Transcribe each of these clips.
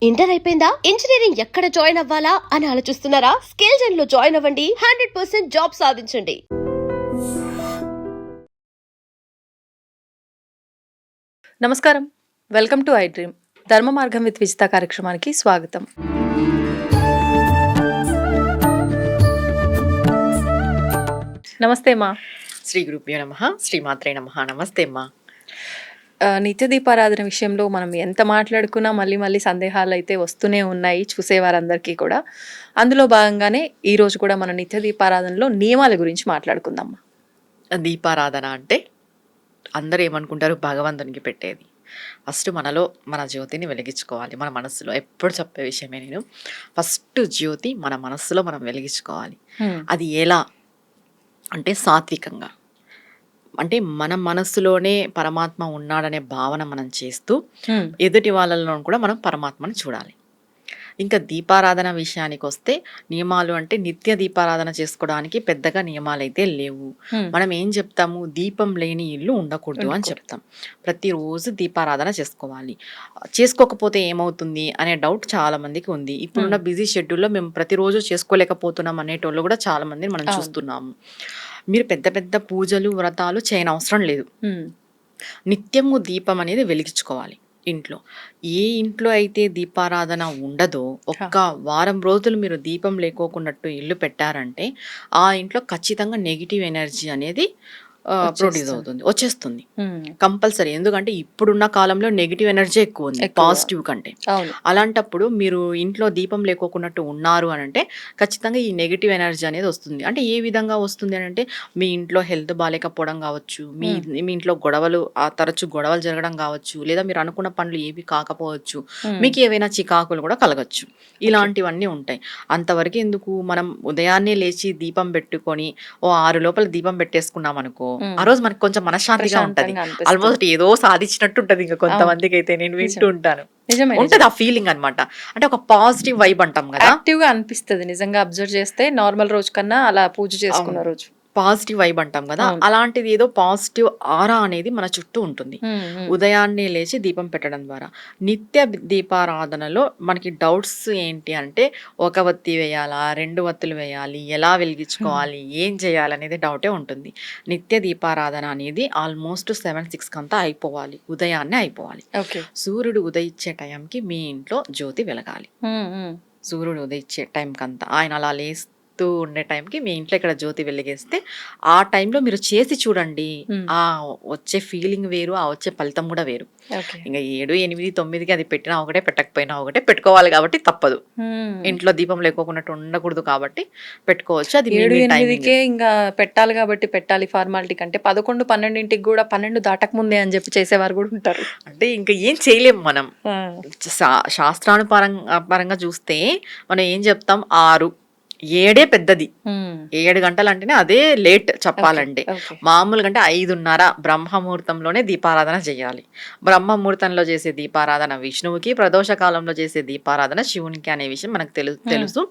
Inter అయిపోయిందా? Engineering ఎక్కడ join అవ్వాలా అని ఆలోచిస్తున్నారా? స్కిల్ జెన్ లో జాయిన్ అవ్వండి. 100% జాబ్ సాధించండి. నమస్కారం, వెల్కమ్ టు ఐ డ్రీమ్. ధర్మ మార్గం విత్ విజిత కార్యక్రమానికి స్వాగతం. నమస్తే అమ్మా. శ్రీ గురుభ్యో నమః, శ్రీమాత్రే నమః. నమస్తే అమ్మా. నిత్య దీపారాధన విషయంలో మనం ఎంత మాట్లాడుకున్నా మళ్ళీ సందేహాలు అయితే వస్తూనే ఉన్నాయి చూసేవారందరికీ కూడా. అందులో భాగంగానే ఈరోజు కూడా మన నిత్య దీపారాధనలో నియమాల గురించి మాట్లాడుకుందాం. దీపారాధన అంటే అందరూ ఏమనుకుంటారు? భగవంతునికి పెట్టేది. ఫస్ట్ మనలో మన జ్యోతిని వెలిగించుకోవాలి. మన మనస్సులో ఎప్పుడు చెప్పే విషయమే నేను. ఫస్ట్ జ్యోతి మన మనస్సులో మనం వెలిగించుకోవాలి. అది ఎలా అంటే సాత్వికంగా, అంటే మన మనస్సులోనే పరమాత్మ ఉన్నాడనే భావన మనం చేస్తూ ఎదుటి వాళ్ళలో కూడా మనం పరమాత్మని చూడాలి. ఇంకా దీపారాధన విషయానికి వస్తే నియమాలు అంటే నిత్య దీపారాధన చేసుకోవడానికి పెద్దగా నియమాలు అయితే లేవు. మనం ఏం చెప్తాము? దీపం లేని ఇల్లు ఉండకూడదు అని చెప్తాం. ప్రతిరోజు దీపారాధన చేసుకోవాలి. చేసుకోకపోతే ఏమవుతుంది అనే డౌట్ చాలా మందికి ఉంది. ఇప్పుడున్న బిజీ షెడ్యూల్లో మేము ప్రతిరోజు చేసుకోలేకపోతున్నాం అనేటోళ్ళు కూడా చాలా మందిని మనం చూస్తున్నాము. మీరు పెద్ద పెద్ద పూజలు వ్రతాలు చేయనవసరం లేదు. నిత్యము దీపం అనేది వెలిగించుకోవాలి ఇంట్లో. ఏ ఇంట్లో అయితే దీపారాధన ఉండదో ఒక్క వారం రోజులు మీరు దీపం లేకోకున్నట్టు ఇల్లు పెట్టారంటే ఆ ఇంట్లో ఖచ్చితంగా నెగిటివ్ ఎనర్జీ అనేది ప్రొడ్యూస్ అవుతుంది, వచ్చేస్తుంది కంపల్సరీ. ఎందుకంటే ఇప్పుడున్న కాలంలో నెగిటివ్ ఎనర్జీ ఎక్కువ ఉంది పాజిటివ్ కంటే. అలాంటప్పుడు మీరు ఇంట్లో దీపం లేకోకున్నట్టు ఉన్నారు అని అంటే ఖచ్చితంగా ఈ నెగిటివ్ ఎనర్జీ అనేది వస్తుంది. అంటే ఏ విధంగా వస్తుంది అని అంటే మీ ఇంట్లో హెల్త్ బాగాలేకపోవడం కావచ్చు, మీ ఇంట్లో గొడవలు తరచు గొడవలు జరగడం కావచ్చు, లేదా మీరు అనుకున్న పనులు ఏవి కాకపోవచ్చు, మీకు ఏవైనా చికాకులు కూడా కలగచ్చు. ఇలాంటివన్నీ ఉంటాయి. అంతవరకు ఎందుకు, మనం ఉదయాన్నే లేచి దీపం పెట్టుకొని 6 లోపల దీపం పెట్టేసుకున్నాం అనుకో, ఆ రోజు మనకు కొంచెం మనశ్శాంతిగా ఉంటది. ఆల్మోస్ట్ ఏదో సాధించినట్టు ఉంటది. ఇంకా కొంతమందికి అయితే నేను వింటూ ఉంటాను, ఉంటది ఆ ఫీలింగ్ అనమాట. అంటే ఒక పాజిటివ్ వైబ్ అంటాం కదా, యాక్టివ్ గా అనిపిస్తుంది. నిజంగా అబ్జర్వ్ చేస్తే నార్మల్ రోజు కన్నా అలా పూజ చేసుకున్న రోజు పాజిటివ్ వైబ్ అంటాం కదా, అలాంటిది ఏదో పాజిటివ్ ఆరా అనేది మన చుట్టూ ఉంటుంది ఉదయాన్నే లేచి దీపం పెట్టడం ద్వారా. నిత్య దీపారాధనలో మనకి డౌట్స్ ఏంటి అంటే ఒక వత్తి వేయాలా, 2 వత్తులు వేయాలి, ఎలా వెలిగించుకోవాలి, ఏం చేయాలి అనేది డౌటే ఉంటుంది. నిత్య దీపారాధన అనేది ఆల్మోస్ట్ 7-6 కంతా అయిపోవాలి, ఉదయాన్నే అయిపోవాలి. సూర్యుడు ఉదయించే టైంకి మీ ఇంట్లో జ్యోతి వెలగాలి. సూర్యుడు ఉదయించే టైం కంతా ఆయన అలా లేస్తూ ఉండే టైంకి మీ ఇంట్లో ఇక్కడ జ్యోతి వెలిగేస్తే ఆ టైంలో మీరు చేసి చూడండి. ఆ వచ్చే ఫీలింగ్ వేరు, ఆ వచ్చే ఫలితం కూడా వేరు. ఇంకా 7, 8, 9కి అది పెట్టినా ఒకటే, పెట్టకపోయినా ఒకటే, పెట్టుకోవాలి కాబట్టి తప్పదు. ఇంట్లో దీపం లేకోకున్నట్టు ఉండకూడదు కాబట్టి పెట్టుకోవచ్చు. అది 7, 8కే ఇంకా పెట్టాలి కాబట్టి పెట్టాలి ఫార్మాలిటీ కంటే 11, 12ంటికి కూడా 12 దాటక ముందే అని చెప్పి చేసేవారు కూడా ఉంటారు. అంటే ఇంకా ఏం చేయలేము మనం. శాస్త్రానుపరంగా చూస్తే మనం ఏం చెప్తాం? 6, 7 పెద్దది. 7 గంటలు అంటేనే అదే లేట్ చెప్పాలంటే. మామూలుగా అంటే 5:30 బ్రహ్మముహూర్తంలోనే దీపారాధన చేయాలి. బ్రహ్మముహూర్తంలో చేసే దీపారాధన విష్ణువుకి, ప్రదోష కాలంలో చేసే దీపారాధన శివునికి అనే విషయం మనకు తెలుసు.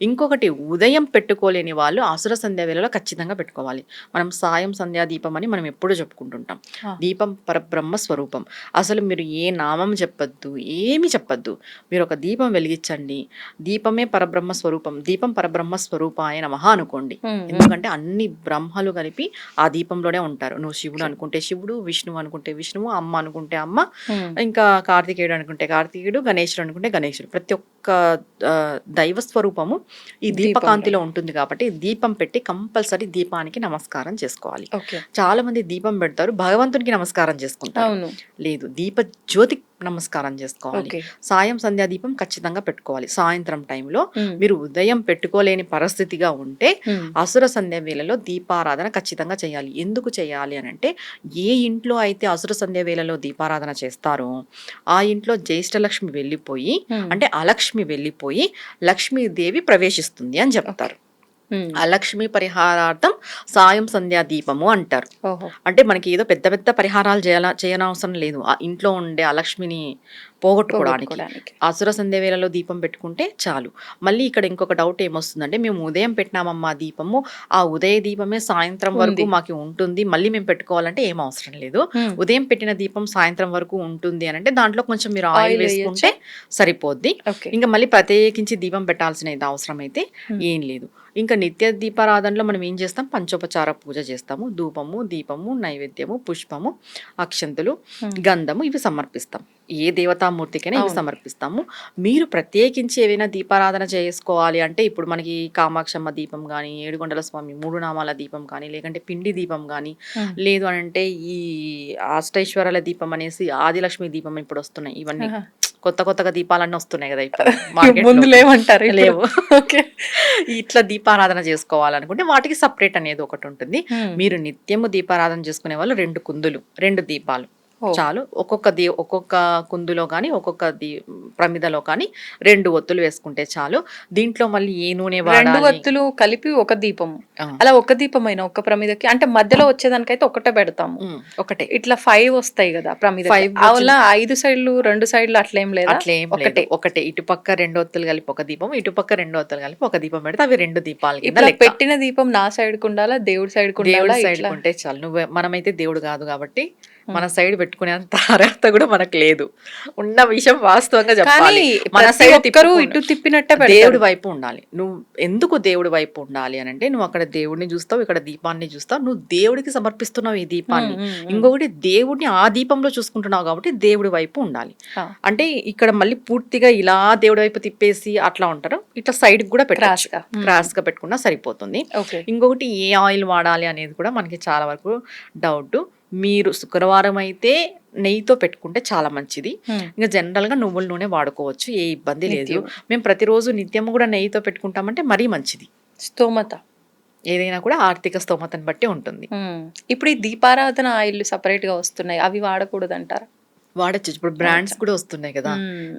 ఇంకొకటి, ఉదయం పెట్టుకోలేని వాళ్ళు అసుర సంధ్యా వేళలో ఖచ్చితంగా పెట్టుకోవాలి. మనం సాయం సంధ్యా దీపం అని మనం ఎప్పుడు చెప్పుకుంటుంటాం. దీపం పరబ్రహ్మ స్వరూపం. అసలు మీరు ఏ నామం చెప్పద్దు, ఏమి చెప్పద్దు, మీరు ఒక దీపం వెలిగించండి. దీపమే పరబ్రహ్మ స్వరూపం. దీపం బ్రహ్మ స్వరూపాయ నమః అనుకోండి. ఎందుకంటే అన్ని బ్రహ్మలు కలిపి ఆ దీపంలోనే ఉంటారు. నువ్వు శివుడు అనుకుంటే శివుడు, విష్ణువు అనుకుంటే విష్ణువు, అమ్మ అనుకుంటే అమ్మ, ఇంకా కార్తికేయుడు అనుకుంటే కార్తికేయుడు, గణేశుడు అనుకుంటే గణేశుడు. ప్రతి ఒక్క దైవ స్వరూపము ఈ దీపకాంతిలో ఉంటుంది. కాబట్టి దీపం పెట్టి కంపల్సరీ దీపానికి నమస్కారం చేసుకోవాలి. చాలా మంది దీపం పెడతారు, భగవంతునికి నమస్కారం చేసుకుంటారు. లేదు, దీప జ్యోతి నమస్కారం చేసుకోవాలి. సాయం సంధ్యా దీపం ఖచ్చితంగా పెట్టుకోవాలి. సాయంత్రం టైంలో మీరు ఉదయం పెట్టుకోలేని పరిస్థితిగా ఉంటే అసుర సంధ్య వేళలో దీపారాధన ఖచ్చితంగా చేయాలి. ఎందుకు చేయాలి అని అంటే, ఏ ఇంట్లో అయితే అసుర సంధ్య వేళలో దీపారాధన చేస్తారో ఆ ఇంట్లో జ్యేష్ఠలక్ష్మి వెళ్ళిపోయి, అంటే అలక్ష్మి వెళ్ళిపోయి లక్ష్మీదేవి ప్రవేశిస్తుంది అని చెప్తారు. అలక్ష్మి పరిహారార్థం సాయం సంధ్యా దీపము అంటారు. అంటే మనకి ఏదో పెద్ద పెద్ద పరిహారాలు చేయనవసరం లేదు. ఆ ఇంట్లో ఉండే అలక్ష్మిని పోగొట్టుకోవడానికి. అసుర సంధ్య వేళలో దీపం పెట్టుకుంటే చాలు. మళ్ళీ ఇక్కడ ఇంకొక డౌట్ ఏమొస్తుందంటే, మేము ఉదయం పెట్టినామమ్మా దీపము, ఆ ఉదయ దీపమే సాయంత్రం వరకు మాకు ఉంటుంది, మళ్ళీ మేము పెట్టుకోవాలంటే ఏం అవసరం లేదు. ఉదయం పెట్టిన దీపం సాయంత్రం వరకు ఉంటుంది అని అంటే దాంట్లో కొంచెం మీరు ఆయిల్ వేసుకుంటే సరిపోద్ది. ఇంకా మళ్ళీ ప్రత్యేకించి దీపం పెట్టాల్సిన అవసరం అయితే ఏం లేదు. ఇంకా నిత్య దీపారాధనలో మనం ఏం చేస్తాం, పంచోపచార పూజ చేస్తాము. ధూపము, దీపము, నైవేద్యము, పుష్పము, అక్షంతులు, గంధము ఇవి సమర్పిస్తాం. ఏ దేవతామూర్తికైనా ఇవి సమర్పిస్తాము. మీరు ప్రత్యేకించి ఏవైనా దీపారాధన చేసుకోవాలి అంటే ఇప్పుడు మనకి కామాక్షమ్మ దీపం కానీ, ఏడుకొండల స్వామి 3 నామాల దీపం కానీ, లేకంటే పిండి దీపం కానీ, లేదు అని అంటే ఈ అష్టైశ్వర్యాల దీపం అనేసి ఆదిలక్ష్మి దీపం ఇప్పుడు వస్తున్నాయి. ఇవన్నీ కొత్తగా దీపాలన్నీ వస్తున్నాయి కదా ఇప్పుడు ముందు లేవంటారు, లేవు. ఇట్లా దీపారాధన చేసుకోవాలనుకుంటే వాటికి సపరేట్ అనేది ఒకటి ఉంటుంది. మీరు నిత్యము దీపారాధన చేసుకునే వాళ్ళు 2 కుందులు, 2 దీపాలు చాలు. ఒక్కొక్క కుందులో కానీ ఒక్కొక్క ప్రమిదలో కానీ 2 ఒత్తులు వేసుకుంటే చాలు. దీంట్లో మళ్ళీ ఏ నూనె 2 ఒత్తులు కలిపి ఒక దీపం, అలా ఒక దీపం అయినా ఒక ప్రమిదకి అంటే మధ్యలో వచ్చేదానికైతే ఒకటే పెడతాము. ఒకటే ఇట్లా 5 వస్తాయి కదా ప్రమిద, 5 సైడ్లు 2 సైడ్లు అట్లేం లేదా? అట్లేం ఒకటే. ఇటుపక్క 2 ఒత్తులు కలిపి ఒక దీపం, ఇటుపక్క 2 ఒత్తులు కలిపి ఒక దీపం పెడితే అవి 2 దీపాలు. ఇట్లా పెట్టిన దీపం నా సైడ్ కు ఉండాలా, దేవుడి సైడ్ కు ఉండాలా? సైడ్ ఉంటే చాలు. మనమైతే దేవుడు కాదు కాబట్టి మన సైడ్ పెట్టుకునేంత అర్హత కూడా మనకు లేదు. ఉన్న విషయం వాస్తవంగా చెప్పాలి. మన సైడ్ ఇటు తిప్పినట్టే దేవుడి వైపు ఉండాలి. నువ్వు ఎందుకు దేవుడి వైపు ఉండాలి అని అంటే, నువ్వు అక్కడ దేవుడిని చూస్తావు, ఇక్కడ దీపాన్ని చూస్తావు, నువ్వు దేవుడికి సమర్పిస్తున్నావు ఈ దీపాన్ని. ఇంకొకటి దేవుడిని ఆ దీపంలో చూసుకుంటున్నావు కాబట్టి దేవుడి వైపు ఉండాలి. అంటే ఇక్కడ మళ్ళీ పూర్తిగా ఇలా దేవుడి వైపు తిప్పేసి అట్లా ఉంటారు. ఇట్లా సైడ్ కూడా పెట్టాలి, క్రాస్ గా పెట్టుకున్నా సరిపోతుంది. ఇంకొకటి ఏ ఆయిల్ వాడాలి అనేది కూడా మనకి చాలా వరకు డౌట్. మీరు శుక్రవారం అయితే నెయ్యితో పెట్టుకుంటే చాలా మంచిది. ఇంకా జనరల్ గా నువ్వుల నూనె వాడుకోవచ్చు, ఏ ఇబ్బంది లేదు. మేము ప్రతిరోజు నిత్యము కూడా నెయ్యితో పెట్టుకుంటామంటే మరీ మంచిది. స్తోమత ఏదైనా కూడా ఆర్థిక స్తోమతను బట్టి ఉంటుంది. ఇప్పుడు ఈ దీపారాధన ఆయిల్ సపరేట్ గా వస్తున్నాయి, అవి వాడకూడదు అంటారా? వాడచ్చు. ఇప్పుడు బ్రాండ్స్ కూడా వస్తున్నాయి కదా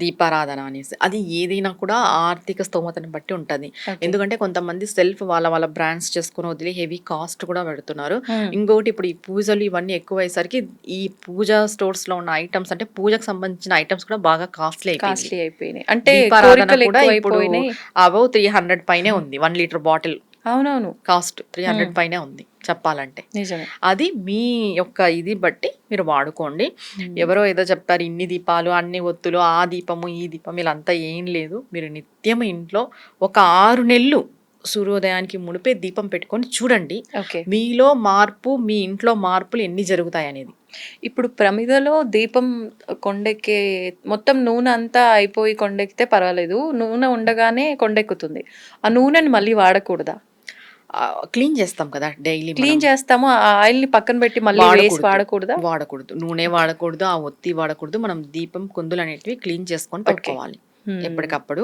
దీపారాధన అనేసి. అది ఏదైనా కూడా ఆర్థిక స్తోమతని బట్టి ఉంటది. ఎందుకంటే కొంతమంది సెల్ఫ్ వాళ్ళ బ్రాండ్స్ చేసుకుని వదిలి హెవీ కాస్ట్ కూడా పెడుతున్నారు. ఇంకొకటి ఇప్పుడు ఈ పూజలు ఇవన్నీ ఎక్కువ అయ్యేసరికి ఈ పూజా స్టోర్స్ లో ఉన్న ఐటమ్స్ అంటే పూజకు సంబంధించిన ఐటమ్స్ కూడా బాగా కాస్ట్లీ అయిపోయినాయి. అంటే దీపారాధన కూడా ఇప్పుడు అబౌవ్ 300 పైనే ఉంది. 1 లీటర్ బాటిల్ అవునవును కాస్ట్ 300 పైనే ఉంది చెప్పాలంటే. అది మీ యొక్క ఇది బట్టి మీరు వాడుకోండి. ఎవరో ఏదో చెప్తారు ఇన్ని దీపాలు, అన్ని ఒత్తులు, ఆ దీపము ఈ దీపం, ఇలాంతా ఏం లేదు. మీరు నిత్యం ఇంట్లో ఒక 6 నెలలు సూర్యోదయానికి మునిపే దీపం పెట్టుకొని చూడండి మీలో మార్పు, మీ ఇంట్లో మార్పులు ఎన్ని జరుగుతాయి అనేది. ఇప్పుడు ప్రమిదలో దీపం కొండెక్కే మొత్తం నూనె అంతా అయిపోయి కొండెక్కితే పర్వాలేదు, నూనె ఉండగానే కొండెక్కుతుంది. ఆ నూనెని మళ్ళీ వాడకూడదా? క్లీన్ చేస్తాం కదా డైలీ, క్లీన్ చేస్తాము. ఆ ఆయిల్ ని పక్కన పెట్టి మళ్ళీ వేసి వాడకూడదు. నూనె వాడకూడదు, ఆ ఒత్తి వాడకూడదు. మనం దీపం కుందులు అనేటివి క్లీన్ చేసుకొని పెట్టుకోవాలి ఎప్పటికప్పుడు.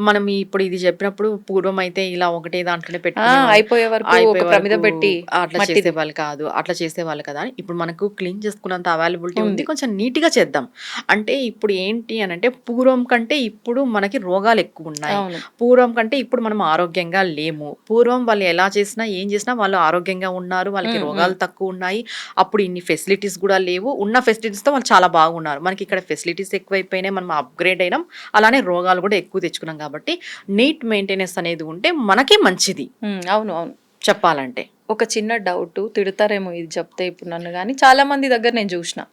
మనం ఇప్పుడు ఇది చెప్పినప్పుడు పూర్వం అయితే ఇలా ఒకటే దాంట్లోనే పెట్టి అయిపోయే వరకు ప్రమిద పెట్టి అట్లా చేసేవాళ్ళు కాదు, అట్లా చేసేవాళ్ళు కదా. ఇప్పుడు మనకు క్లీన్ చేసుకున్నంత అవైలబిలిటీ ఉంది, కొంచెం నీట్ గా చేద్దాం. అంటే ఇప్పుడు ఏంటి అని అంటే పూర్వం కంటే ఇప్పుడు మనకి రోగాలు ఎక్కువ ఉన్నాయి. పూర్వం కంటే ఇప్పుడు మనం ఆరోగ్యంగా లేము. పూర్వం వాళ్ళు ఎలా చేసినా ఏం చేసినా వాళ్ళు ఆరోగ్యంగా ఉన్నారు, వాళ్ళకి రోగాలు తక్కువ ఉన్నాయి. అప్పుడు ఇన్ని ఫెసిలిటీస్ కూడా లేవు. ఉన్న ఫెసిలిటీస్ తో వాళ్ళు చాలా బాగున్నారు. మనకి ఇక్కడ ఫెసిలిటీస్ ఎక్కువైపోయినాయి, మనం అప్గ్రేడ్ అయినాం, అలానే రోగాలు కూడా ఎక్కువ తెచ్చుకున్నాం. కాబట్టి నీట్ మెయింటెనెన్స్ అనేది ఉంటే మనకే మంచిది. అవును అవును చెప్పాలంటే. ఒక చిన్న డౌట్, తిడతారేమో ఇది చెప్తే ఇప్పుడు నన్ను, కానీ చాలా మంది దగ్గర నేను చూసిన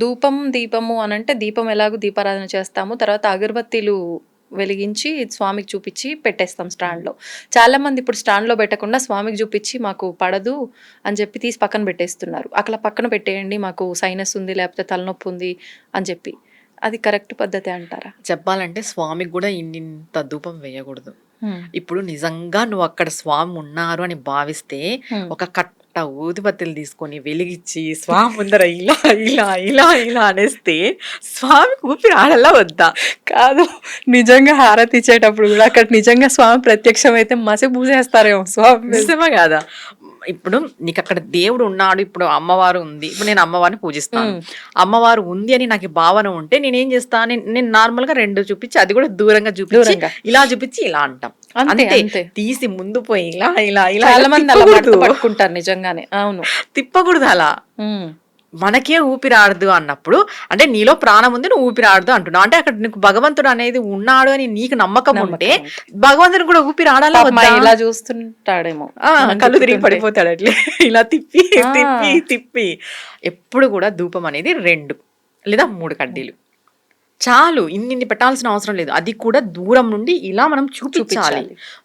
ధూపం దీపము అని అంటే, దీపం ఎలాగో దీపారాధన చేస్తాము, తర్వాత అగరబత్తీలు వెలిగించి స్వామికి చూపించి పెట్టేస్తాం స్టాండ్లో. చాలా మంది ఇప్పుడు స్టాండ్లో పెట్టకుండా స్వామికి చూపించి మాకు పడదు అని చెప్పి తీసి పక్కన పెట్టేస్తున్నారు. అక్కడ పక్కన పెట్టేయండి, మాకు సైనస్ ఉంది లేకపోతే తలనొప్పి ఉంది అని చెప్పి. అది కరెక్ట్ పద్ధతి అంటారా? చెప్పాలంటే స్వామికి కూడా ఇంత ధూపం వేయకూడదు. ఇప్పుడు నిజంగా నువ్వు అక్కడ స్వామి ఉన్నారు అని భావిస్తే ఒక కట్ట ఊదిబత్తీలు తీసుకొని వెలిగించి స్వామి ముందర ఇలా ఇలా ఇలా ఇలా అనేస్తే స్వామికి ఊపిరి ఆడలా వద్దా? కాదు, నిజంగా హారతి ఇచ్చేటప్పుడు కూడా అక్కడ నిజంగా స్వామి ప్రత్యక్షం అయితే మసి పూసేస్తారేమో స్వామి. నిజమే కాదా? ఇప్పుడు నీకు అక్కడ దేవుడు ఉన్నాడు, ఇప్పుడు అమ్మవారు ఉంది, ఇప్పుడు నేను అమ్మవారిని పూజిస్తాను, అమ్మవారు ఉంది అని నాకు భావన ఉంటే నేనేం చేస్తాను, నేను నార్మల్ గా 2 చూపించి, అది కూడా దూరంగా చూపించి, ఇలా చూపించి ఇలా అంటాం అంతే. తీసి ముందు పోయి ఇలా ఇలా ఇలా చాలా మంది పట్టుకుంటారు నిజంగానే. అవును, తిప్పకూడదు అలా. మనకే ఊపిరి ఆడదు అన్నప్పుడు అంటే నీలో ప్రాణం ఉంది, నువ్వు ఊపిరి ఆడదు అంటున్నావు అంటే అక్కడ నీకు భగవంతుడు అనేది ఉన్నాడు అని నీకు నమ్మకం ఉంటే భగవంతుడు కూడా ఊపిరి ఆడాలా పాపం వద్దా? ఇలా చూస్తుంటాడేమో, కళ్ళు తిరిగి పడిపోతాడు అట్లే ఇలా తిప్పి తిప్పి తిప్పి. ఎప్పుడు కూడా ధూపం అనేది 2 లేదా 3 కడ్డీలు చాలు, ఇన్ని పెట్టాల్సిన అవసరం లేదు. అది కూడా దూరం నుండి ఇలా మనం చూపించాలి.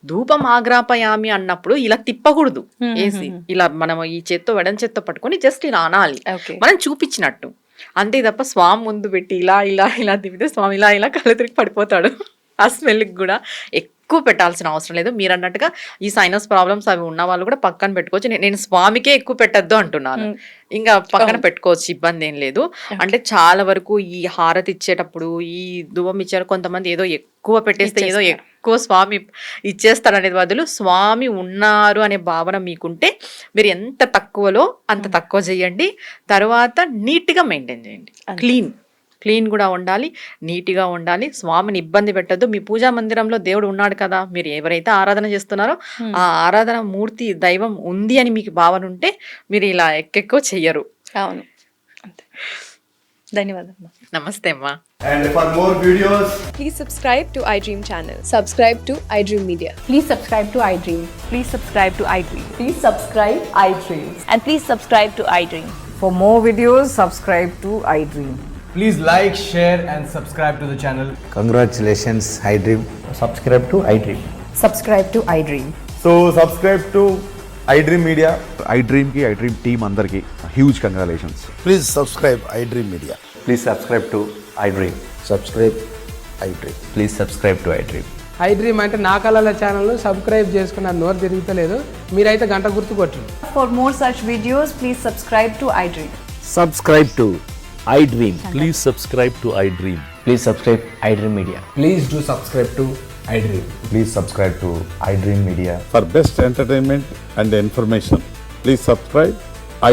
ధూపం ఆగ్రాపయామి అన్నప్పుడు ఇలా తిప్పకూడదు వేసి, ఇలా మనం ఈ చేత్తో వెడం చేత్తో పట్టుకొని జస్ట్ ఇలా అనాలి, మనం చూపించినట్టు అంతే తప్ప స్వామి ముందు పెట్టి ఇలా ఇలా ఇలా తిప్పితే స్వామి ఇలా ఇలా కళ్ళు తిరిగి పడిపోతాడు. ఆ స్మెల్కి కూడా ఎక్కువ పెట్టాల్సిన అవసరం లేదు. మీరు అన్నట్టుగా ఈ సైనస్ ప్రాబ్లమ్స్ అవి ఉన్న వాళ్ళు కూడా పక్కన పెట్టుకోవచ్చు. నేను స్వామికే ఎక్కువ పెట్టద్దు అంటున్నాను, ఇంకా పక్కన పెట్టుకోవచ్చు, ఇబ్బంది ఏం లేదు. అంటే చాలా వరకు ఈ హారతి ఇచ్చేటప్పుడు ఈ ధూపం ఇచ్చారు కొంతమంది ఏదో ఎక్కువ పెట్టేస్తే ఏదో ఎక్కువ స్వామి ఇచ్చేస్తాడు అనేది బదులు స్వామి ఉన్నారు అనే భావన మీకుంటే మీరు ఎంత తక్కువలో అంత తక్కువ చేయండి. తర్వాత నీట్గా మెయింటైన్ చేయండి. క్లీన్ కూడా ఉండాలి, నీట్గా ఉండాలి. స్వామిని ఇబ్బంది పెట్టద్దు. మీ పూజా మందిరంలో దేవుడు ఉన్నాడు కదా, మీరు ఎవరైతే ఆరాధన చేస్తున్నారో ఆ ఆరాధన మూర్తి దైవం ఉంది అని మీకు భావన ఉంటే మీరు ఇలా ఎక్కువ చెయ్యరు. అవును, అంతే. ధన్యవాదాలు. నమస్తే అమ్మా. And for more videos, Please subscribe to iDream channel. Subscribe to iDream Media. Please subscribe to iDream. Please subscribe to iDream. Please subscribe iDream. And please subscribe to iDream. For more videos, subscribe to iDream. please like, share and subscribe to the channel. Congratulations, iDream. Subscribe to iDream. Subscribe to iDream. So subscribe to iDream Media. iDream ki iDream team andarki huge congratulations. Please subscribe iDream Media. Please subscribe to iDream. Subscribe iDream. Please subscribe to iDream. iDream అంటే నా కళల ఛానల్ను subscribe చేసుకున్న నోరు తిరుగుతలేదు, మీరైతే గంట గుర్తు కొట్టండి. For more such videos, please subscribe to iDream. Subscribe to iDream. Please subscribe to iDream. Please subscribe iDream Media. Please do subscribe to iDream. Please subscribe to iDream Media. For best entertainment and information, please subscribe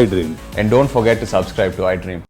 iDream. And don't forget to subscribe to iDream.